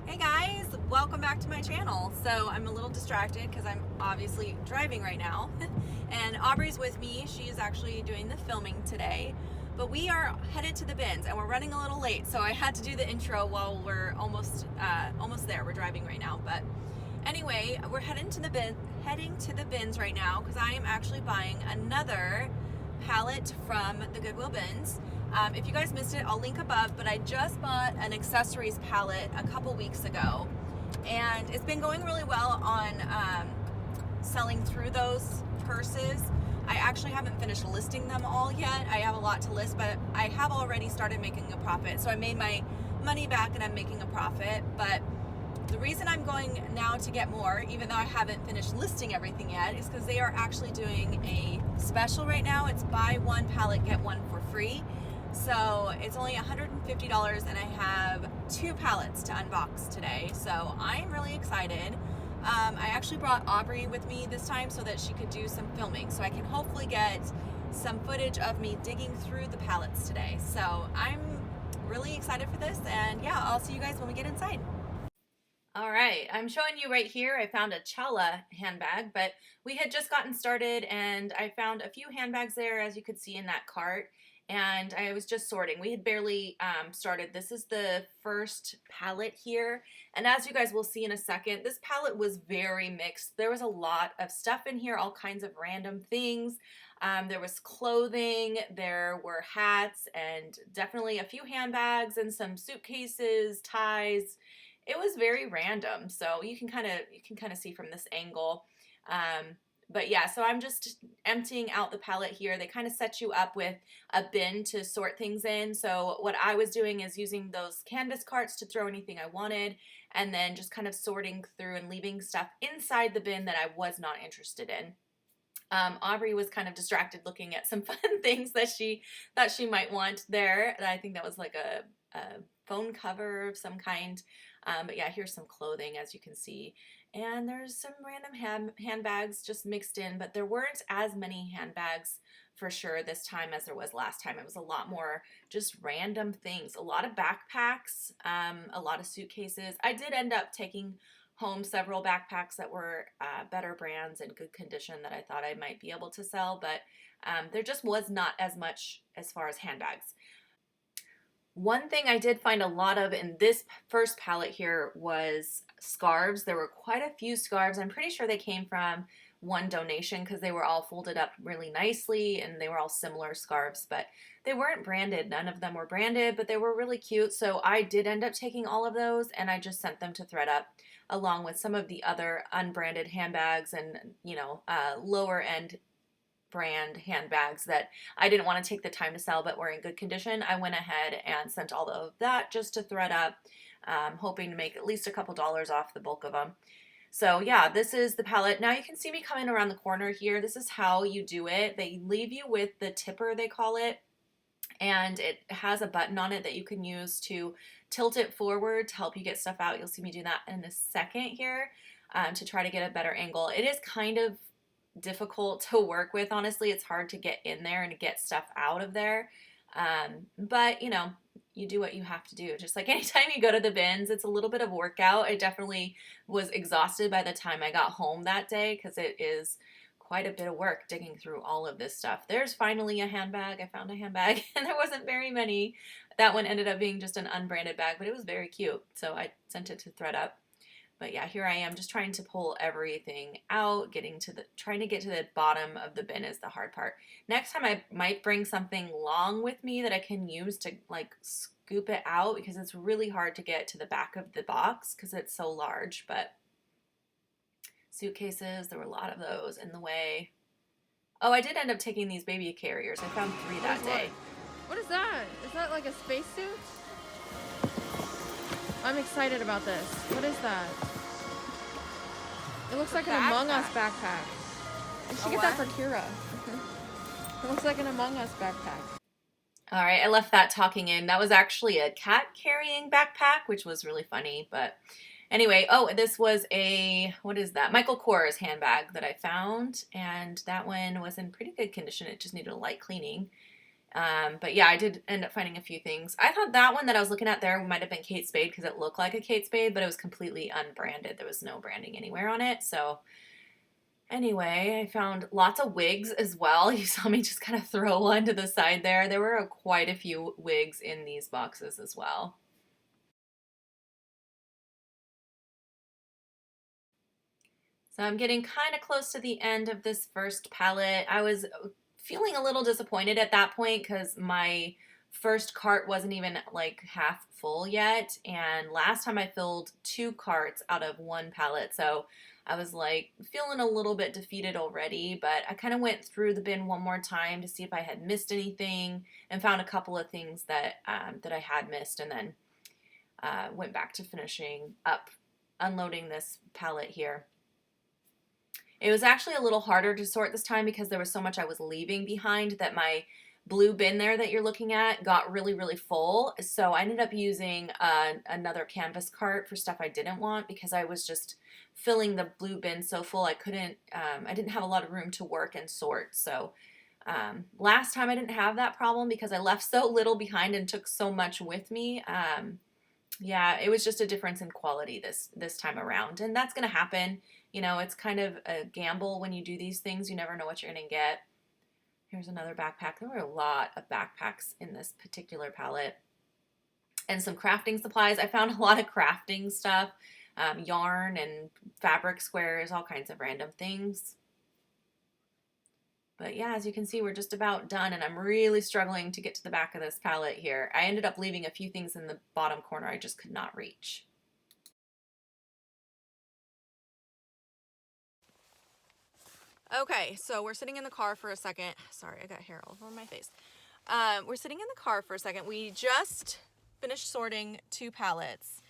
Hey guys, welcome back to my channel. So I'm a little distracted because I'm obviously driving right now and Aubrey's with me. She's actually doing the filming today, but we are headed to the bins and we're running a little late, so I had to do the intro while we're almost there. We're driving right now, but anyway, we're heading to the bins right now because I am actually buying another pallet from the Goodwill bins. If you guys missed it, I'll link above, but I just bought an accessories pallet a couple weeks ago, and it's been going really well on selling through those purses. I actually haven't finished listing them all yet. I have a lot to list, but I have already started making a profit. So I made my money back and I'm making a profit, but the reason I'm going now to get more, even though I haven't finished listing everything yet, is because they are actually doing a special right now. It's buy one pallet, get one for free. So it's only $150 and I have 2 pallets to unbox today. So I'm really excited. I actually brought Aubrey with me this time so that she could do some filming. So I can hopefully get some footage of me digging through the pallets today. So I'm really excited for this, and yeah, I'll see you guys when we get inside. All right, I'm showing you right here. I found a Chala handbag, but we had just gotten started and I found a few handbags there, as you could see in that cart, and I was just sorting. We had barely started. This is the first pallet here, and as you guys will see in a second, this pallet was very mixed. There was a lot of stuff in here, all kinds of random things. There was clothing, there were hats, and definitely a few handbags and some suitcases, ties. It was very random, so you can kind of see from this angle. But yeah, so I'm just emptying out the pallet here. They kind of set you up with a bin to sort things in. So what I was doing is using those canvas carts to throw anything I wanted, and then just kind of sorting through and leaving stuff inside the bin that I was not interested in. Aubrey was kind of distracted looking at some fun things that she thought she might want there. And I think that was like a phone cover of some kind. But yeah, here's some clothing, as you can see. And there's some random handbags just mixed in, but there weren't as many handbags for sure this time as there was last time. It was a lot more just random things, a lot of backpacks, a lot of suitcases. I did end up taking home several backpacks that were better brands and good condition that I thought I might be able to sell, but there just was not as much as far as handbags. One thing I did find a lot of in this first pallet here was scarves. There were quite a few scarves. I'm pretty sure they came from one donation because they were all folded up really nicely and they were all similar scarves, but they weren't branded. None of them were branded, but they were really cute. So I did end up taking all of those and I just sent them to ThredUp along with some of the other unbranded handbags and, lower end brand handbags that I didn't want to take the time to sell but were in good condition. I went ahead and sent all of that just to ThredUp, hoping to make at least a couple dollars off the bulk of them. So yeah, this is the pallet. Now you can see me coming around the corner here. This is how you do it. They leave you with the tipper, they call it, and it has a button on it that you can use to tilt it forward to help you get stuff out. You'll see me do that in a second here to try to get a better angle. It is kind of difficult to work with, honestly. It's hard to get in there and to get stuff out of there, but you do what you have to do. Just like anytime you go to the bins, it's a little bit of workout. I definitely was exhausted by the time I got home that day because it is quite a bit of work digging through all of this stuff. There's finally a handbag. I found a handbag and there wasn't very many. That one ended up being just an unbranded bag, but it was very cute, so I sent it to ThredUp. But yeah, here I am just trying to pull everything out, trying to get to the bottom of the bin is the hard part. Next time I might bring something long with me that I can use to like scoop it out because it's really hard to get to the back of the box because it's so large. But suitcases, there were a lot of those in the way. Oh, I did end up taking these baby carriers. I found 3 that day. What is that? Is that like a spacesuit? I'm excited about this. What is that? It looks like an Among Us backpack. You should get that for Kira. It looks like an Among Us backpack. All right, I left that talking in. That was actually a cat carrying backpack, which was really funny. But anyway, oh, this was what is that? Michael Kors handbag that I found. And that one was in pretty good condition. It just needed a light cleaning. But yeah, I did end up finding a few things. I thought that one that I was looking at there might have been Kate Spade because it looked like a Kate Spade, but it was completely unbranded. There was no branding anywhere on it. So anyway, I found lots of wigs as well. You saw me just kind of throw one to the side there. There were quite a few wigs in these boxes as well. So I'm getting kind of close to the end of this first pallet. I was feeling a little disappointed at that point because my first cart wasn't even like half full yet. And last time I filled 2 carts out of 1 pallet. So I was like feeling a little bit defeated already, but I kind of went through the bin one more time to see if I had missed anything and found a couple of things that that I had missed, and then went back to finishing up unloading this pallet here. It was actually a little harder to sort this time because there was so much I was leaving behind that my blue bin there that you're looking at got really, really full. So I ended up using another canvas cart for stuff I didn't want because I was just filling the blue bin so full I didn't have a lot of room to work and sort. So last time I didn't have that problem because I left so little behind and took so much with me. Yeah, it was just a difference in quality this time around. And that's going to happen. You know, it's kind of a gamble when you do these things. You never know what you're going to get. Here's another backpack. There were a lot of backpacks in this particular pallet. And some crafting supplies. I found a lot of crafting stuff, yarn and fabric squares, all kinds of random things. But yeah, as you can see, we're just about done, and I'm really struggling to get to the back of this pallet here. I ended up leaving a few things in the bottom corner I just could not reach. Okay, so we're sitting in the car for a second. Sorry, I got hair all over my face. We're sitting in the car for a second. We just finished sorting 2 pallets.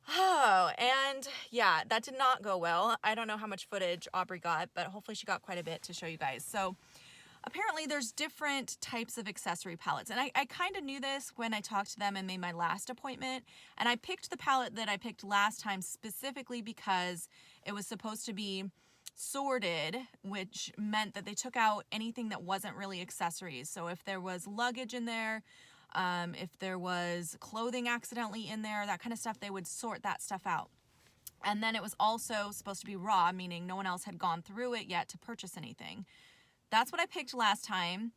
Oh, and yeah, that did not go well. I don't know how much footage Aubrey got, but hopefully she got quite a bit to show you guys. So apparently there's different types of accessory pallets. And I kind of knew this when I talked to them and made my last appointment. And I picked the pallet that I picked last time specifically because it was supposed to be sorted, which meant that they took out anything that wasn't really accessories. So if there was luggage in there, if there was clothing accidentally in there, that kind of stuff, they would sort that stuff out. And then it was also supposed to be raw, meaning no one else had gone through it yet to purchase anything. That's what I picked last time,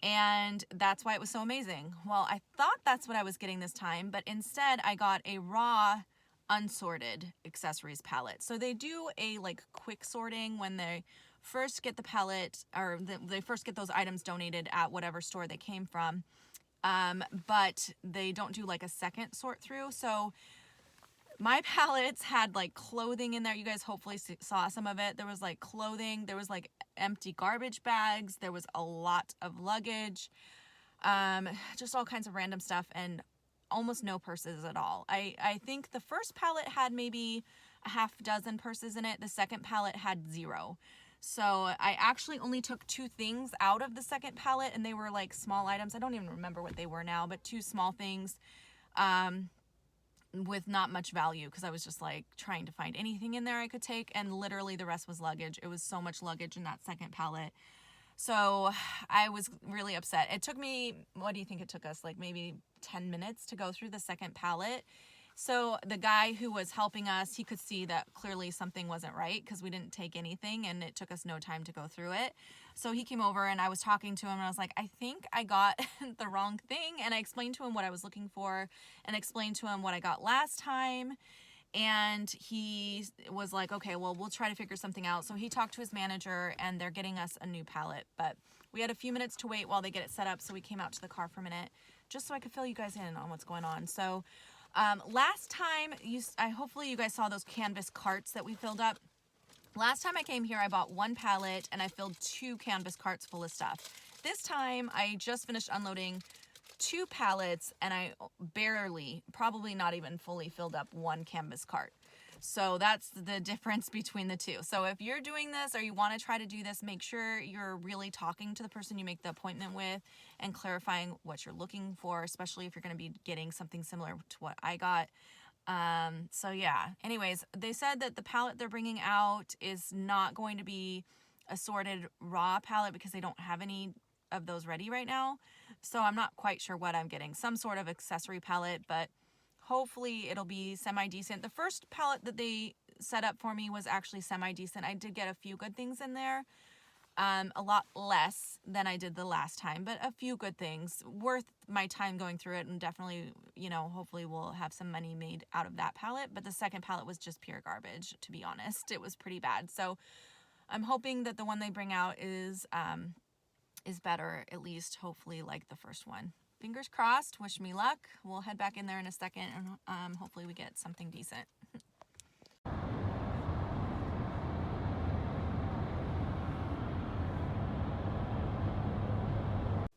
and that's why it was so amazing. Well, I thought that's what I was getting this time, but instead I got a raw unsorted accessories pallet. So they do a like quick sorting when they first get the pallet, or they first get those items donated at whatever store they came from. But they don't do like a second sort through. So my pallets had like clothing in there. You guys hopefully saw some of it. There was like clothing, there was like empty garbage bags, there was a lot of luggage, just all kinds of random stuff, and almost no purses at all. I think the first pallet had maybe a half dozen purses in it. The second pallet had 0. So I actually only took 2 things out of the second pallet, and they were like small items. I don't even remember what they were now, but 2 small things with not much value, because I was just like trying to find anything in there I could take, and literally the rest was luggage. It was so much luggage in that second pallet. So I was really upset. It took me, what do you think it took us? Like maybe 10 minutes to go through the second pallet. So the guy who was helping us, he could see that clearly something wasn't right because we didn't take anything and it took us no time to go through it. So he came over and I was talking to him and I was like, I think I got the wrong thing. And I explained to him what I was looking for and explained to him what I got last time. And he was like, okay, well, we'll try to figure something out. So he talked to his manager and they're getting us a new pallet. But we had a few minutes to wait while they get it set up. So we came out to the car for a minute just so I could fill you guys in on what's going on. So last time, hopefully you guys saw those canvas carts that we filled up. Last time I came here, I bought 1 pallet and I filled 2 canvas carts full of stuff. This time, I just finished unloading 2 pallets and I barely, probably not even fully filled up 1 canvas cart. So that's the difference between the two. So if you're doing this or you want to try to do this, make sure you're really talking to the person you make the appointment with and clarifying what you're looking for, especially if you're going to be getting something similar to what I got. So yeah, anyways, they said that the pallet they're bringing out is not going to be a sorted raw pallet because they don't have any of those ready right now. So I'm not quite sure what I'm getting. Some sort of accessory pallet, but hopefully it'll be semi-decent. The first pallet that they set up for me was actually semi-decent. I did get a few good things in there. A lot less than I did the last time, but a few good things worth my time going through it, and definitely, you know, hopefully we'll have some money made out of that pallet. But the second pallet was just pure garbage, to be honest. It was pretty bad. So I'm hoping that the one they bring out is better, at least hopefully, like the first one. Fingers crossed. Wish me luck. We'll head back in there in a second, and hopefully we get something decent.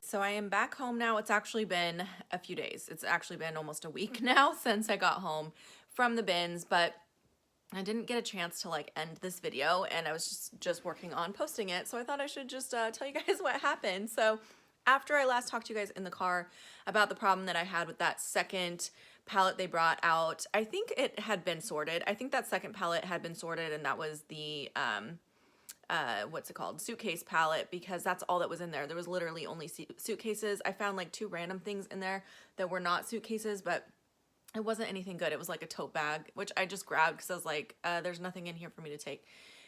So I am back home now. It's actually been a few days. It's actually been almost a week now since I got home from the bins, but I didn't get a chance to like end this video, and I was just working on posting it. So I thought I should just tell you guys what happened. So after I last talked to you guys in the car about the problem that I had with that second pallet they brought out, I think it had been sorted. I think that second pallet had been sorted, and that was the what's it called, suitcase pallet, because that's all that was in there. There was literally only suitcases. I found like 2 random things in there that were not suitcases, but it wasn't anything good. It was like a tote bag, which I just grabbed because I was like, there's nothing in here for me to take.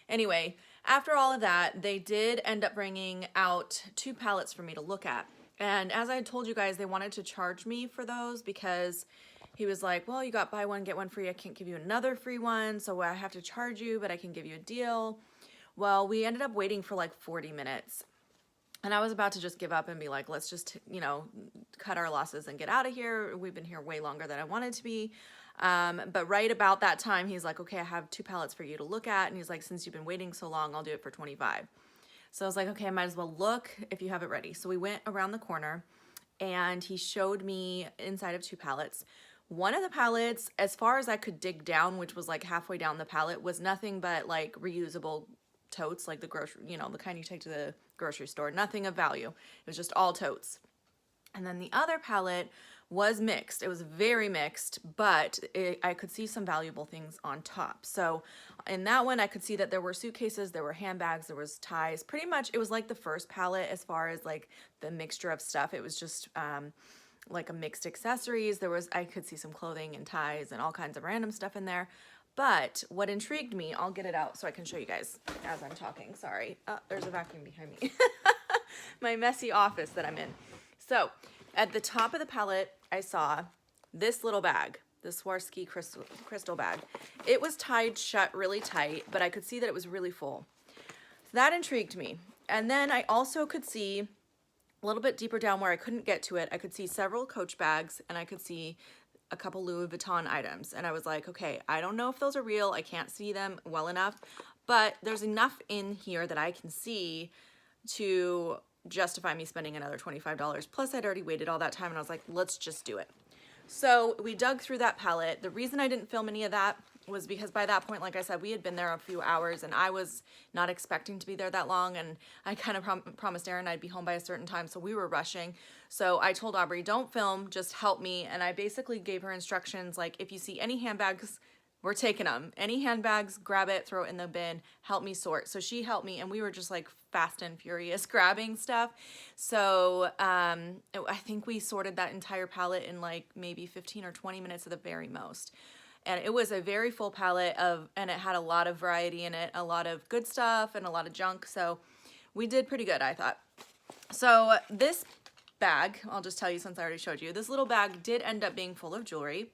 Anyway, after all of that, they did end up bringing out 2 pallets for me to look at. And as I had told you guys, they wanted to charge me for those because he was like, well, you got buy one, get one free. I can't give you another free one, so I have to charge you, but I can give you a deal. Well, we ended up waiting for like 40 minutes. And I was about to just give up and be like, let's just, you know, cut our losses and get out of here. We've been here way longer than I wanted to be. But right about that time, he's like, okay, I have 2 pallets for you to look at. And he's like, since you've been waiting so long, I'll do it for 25. So I was like, okay, I might as well look if you have it ready. So we went around the corner and he showed me inside of 2 pallets. One of the pallets, as far as I could dig down, which was like halfway down the pallet, was nothing but like reusable totes, like the grocery, you know, the kind you take to the grocery store. Nothing of value. It was just all totes. And then the other pallet was mixed. It was very mixed, but I could see some valuable things on top. So in that one, I could see that there were suitcases, there were handbags, there was ties. Pretty much it was like the first pallet as far as like the mixture of stuff. It was just like a mixed accessories. I could see some clothing and ties and all kinds of random stuff in there. But what intrigued me, I'll get it out so I can show you guys as I'm talking. Sorry. There's a vacuum behind me. My messy office that I'm in. So at the top of the pallet, I saw this little bag, the Swarovski crystal bag. It was tied shut really tight, but I could see that it was really full. So that intrigued me. And then I also could see a little bit deeper down where I couldn't get to it, I could see several Coach bags, and I could see a couple Louis Vuitton items. And I was like, okay, I don't know if those are real. I can't see them well enough, but there's enough in here that I can see to justify me spending another $25. Plus I'd already waited all that time and I was like, let's just do it. So we dug through that pallet. The reason I didn't film any of that was because by that point, like I said, we had been there a few hours and I was not expecting to be there that long. And I kind of promised Aaron I'd be home by a certain time. So we were rushing. So I told Aubrey, don't film, just help me. And I basically gave her instructions like, if you see any handbags, we're taking them. Any handbags, grab it, throw it in the bin, help me sort. So she helped me and we were just like fast and furious grabbing stuff. So I think we sorted that entire pallet in like maybe 15 or 20 minutes at the very most. And it was a very full pallet and it had a lot of variety in it, a lot of good stuff and a lot of junk. So we did pretty good, I thought. So this bag, I'll just tell you since I already showed you, this little bag did end up being full of jewelry.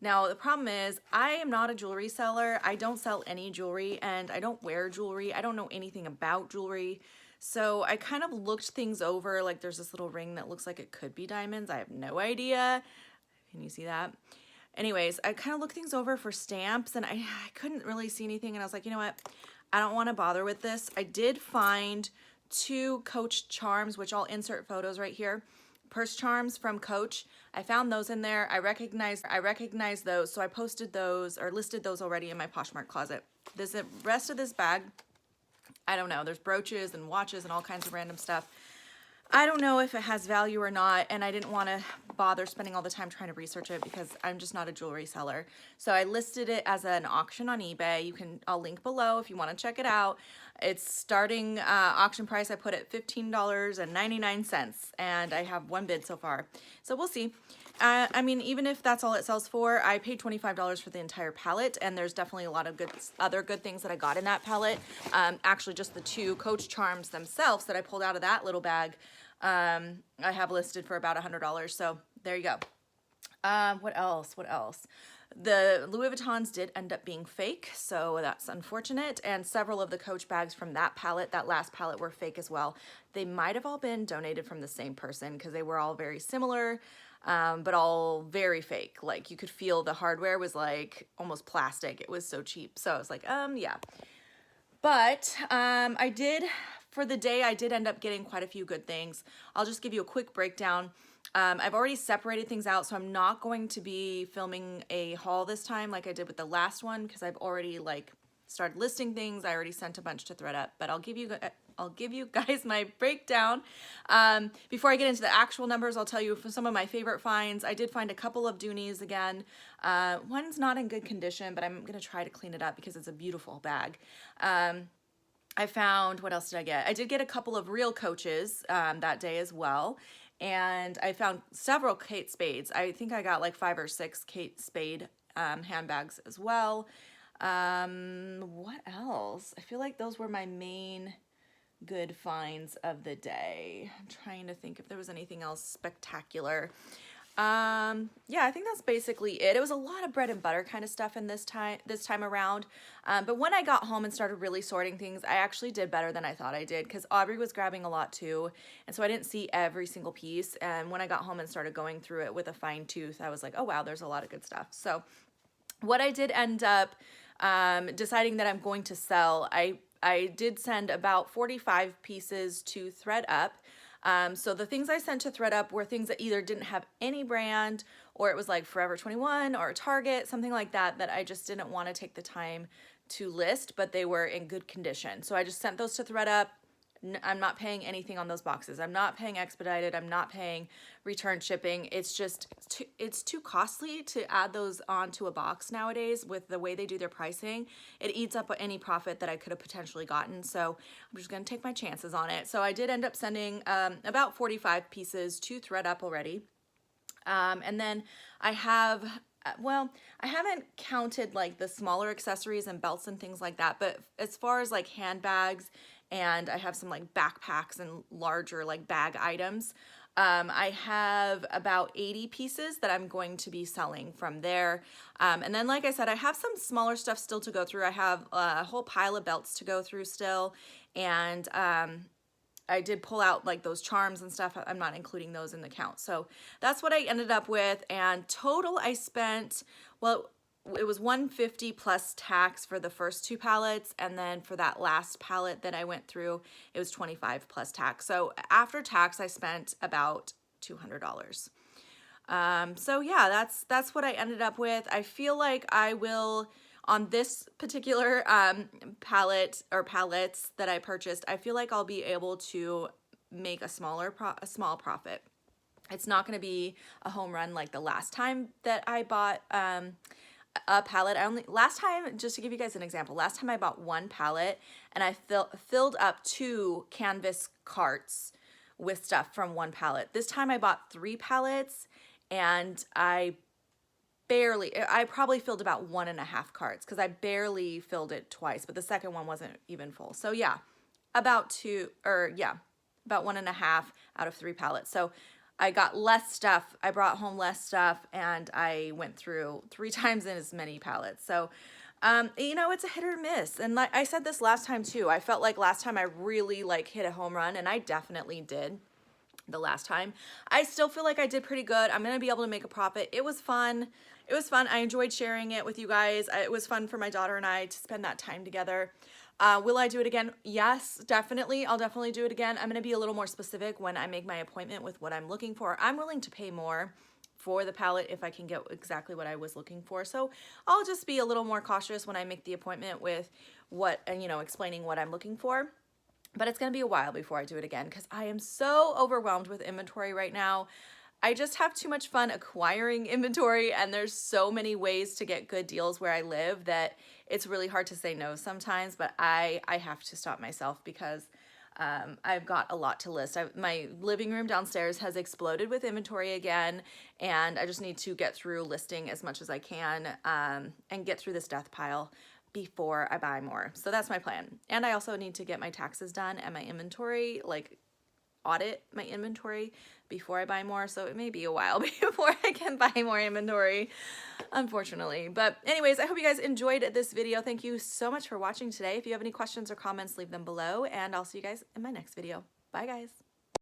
Now, the problem is I am not a jewelry seller. I don't sell any jewelry and I don't wear jewelry. I don't know anything about jewelry. So I kind of looked things over. Like there's this little ring that looks like it could be diamonds. I have no idea. Can you see that? Anyways, I kind of looked things over for stamps and I couldn't really see anything. And I was like, you know what? I don't want to bother with this. I did find 2 Coach charms, which I'll insert photos right here. Purse charms from Coach. I found those in there. I recognized those. So I posted those or listed those already in my Poshmark closet. The rest of this bag, I don't know. There's brooches and watches and all kinds of random stuff. I don't know if it has value or not, and I didn't want to bother spending all the time trying to research it because I'm just not a jewelry seller. So I listed it as an auction on eBay. I'll link below if you want to check it out. It's starting auction price. I put it $15.99, and I have one bid so far. So we'll see. I mean, even if that's all it sells for, I paid $25 for the entire pallet, and there's definitely a lot of other good things that I got in that pallet. Actually, just the 2 Coach charms themselves that I pulled out of that little bag, I have listed for about $100. So there you go. What else? The Louis Vuittons did end up being fake, so that's unfortunate. And several of the Coach bags from that pallet, that last pallet, were fake as well. They might have all been donated from the same person because they were all very similar. But all very fake. Like, you could feel the hardware was like almost plastic. It was so cheap. So I was like, yeah. But for the day, I did end up getting quite a few good things. I'll just give you a quick breakdown. I've already separated things out, so I'm not going to be filming a haul this time like I did with the last one because I've already started listing things. I already sent a bunch to ThredUp, but I'll give you guys my breakdown. Before I get into the actual numbers, I'll tell you some of my favorite finds. I did find a couple of Doonies again. One's not in good condition, but I'm going to try to clean it up because it's a beautiful bag. I found, what else did I get? I did get a couple of real Coaches that day as well. And I found several Kate Spades. I think I got like 5 or 6 Kate Spade handbags as well. What else? I feel like those were my main good finds of the day. I'm trying to think if there was anything else spectacular. Yeah, I think that's basically it. It was a lot of bread and butter kind of stuff in this time around. But when I got home and started really sorting things, I actually did better than I thought I did because Aubrey was grabbing a lot too. And so I didn't see every single piece. And when I got home and started going through it with a fine tooth, I was like, oh wow, there's a lot of good stuff. So what I did end up deciding that I'm going to sell, I did send about 45 pieces to ThredUp. So the things I sent to ThredUp were things that either didn't have any brand, or it was like Forever 21 or Target, something like that, that I just didn't want to take the time to list, but they were in good condition. So I just sent those to ThredUp. I'm not paying anything on those boxes. I'm not paying expedited. I'm not paying return shipping. It's just, it's too costly to add those onto a box nowadays with the way they do their pricing. It eats up any profit that I could have potentially gotten. So I'm just going to take my chances on it. So I did end up sending about 45 pieces to ThredUp already. And then I have, well, I haven't counted like the smaller accessories and belts and things like that. But as far as like handbags, and I have some like backpacks and larger like bag items. I have about 80 pieces that I'm going to be selling from there. And then, like I said, I have some smaller stuff still to go through. I have a whole pile of belts to go through still. And I did pull out like those charms and stuff. I'm not including those in the count. So that's what I ended up with. And total I spent, well, it was $150 plus tax for the first 2 pallets, and then for that last pallet that I went through, it was $25 plus tax. So after tax, I spent about $200. So yeah, that's what I ended up with. I feel like I will, on this particular pallet or pallets that I purchased, I feel like I'll be able to make a small profit. It's not going to be a home run like the last time that I bought a pallet. Last time, just to give you guys an example, last time I bought 1 pallet and I filled up 2 canvas carts with stuff from 1 pallet. This time I bought 3 pallets and I probably filled about 1.5 carts because I barely filled it twice, but the second one wasn't even full. So yeah, about 1.5 out of 3 pallets. So I got less stuff. I brought home less stuff, and I went through 3 times in as many pallets. So, you know, it's a hit or miss. And like I said this last time too, I felt like last time I really like hit a home run, and I definitely did the last time. I still feel like I did pretty good. I'm going to be able to make a profit. It was fun. It was fun. I enjoyed sharing it with you guys. It was fun for my daughter and I to spend that time together. Will I do it again? Yes, definitely. I'll definitely do it again. I'm going to be a little more specific when I make my appointment with what I'm looking for. I'm willing to pay more for the pallet if I can get exactly what I was looking for. So I'll just be a little more cautious when I make the appointment with what, and you know, explaining what I'm looking for. But it's going to be a while before I do it again because I am so overwhelmed with inventory right now. I just have too much fun acquiring inventory, and there's so many ways to get good deals where I live that it's really hard to say no sometimes, but I have to stop myself because I've got a lot to list. My living room downstairs has exploded with inventory again, and I just need to get through listing as much as I can and get through this death pile before I buy more. So that's my plan. And I also need to get my taxes done and my inventory, like audit my inventory before I buy more. So it may be a while before I can buy more inventory, unfortunately. But anyways, I hope you guys enjoyed this video. Thank you so much for watching today. If you have any questions or comments, leave them below, and I'll see you guys in my next video. Bye guys.